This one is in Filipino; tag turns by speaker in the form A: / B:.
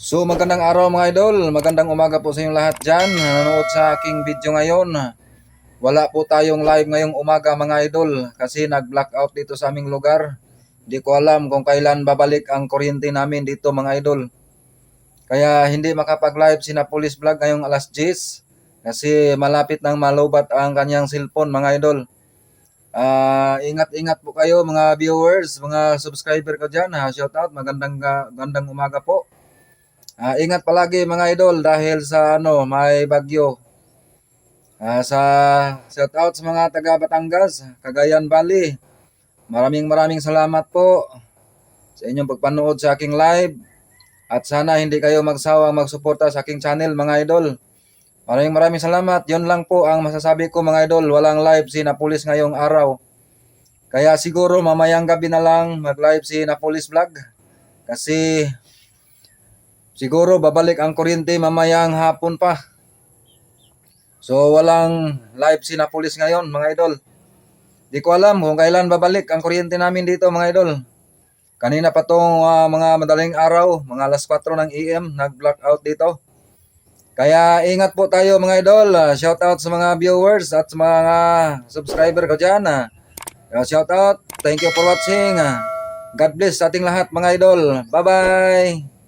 A: So magandang araw mga idol, magandang umaga po sa inyong lahat dyan nanonood sa aking video ngayon. Wala po tayong live ngayong umaga mga idol kasi nag-blackout dito sa aming lugar. Hindi ko alam kung kailan babalik ang kuryente namin dito mga idol. Kaya hindi makapag-live si na Police Vlog ngayong alas 10 kasi malapit nang malubat ang kanyang cellphone mga idol. Ingat-ingat po kayo mga viewers, mga subscriber ko dyan. Shout out, magandang umaga po. Ingat palagi mga idol dahil sa may bagyo. Sa shout out sa mga taga Batangas, Cagayan Valley. Maraming salamat po sa inyong pagpanood sa aking live at sana hindi kayo magsawang magsuporta sa aking channel mga idol. Maraming salamat. Yun lang po ang masasabi ko mga idol. Walang live si Napolis ngayong araw. Kaya siguro mamayang gabi na lang mag-live si Napolis Vlog kasi siguro babalik ang kuryente mamayang hapon pa. So walang live si Napolis ngayon mga idol. Di ko alam kung kailan babalik ang kuryente namin dito mga idol. Kanina pa tong mga madaling araw, mga alas 4 ng AM, nag-blackout dito. Kaya ingat po tayo mga idol. Shout out sa mga viewers at sa mga subscriber ko dyan. Shout out. Thank you for watching. God bless sa ating lahat mga idol. Bye bye.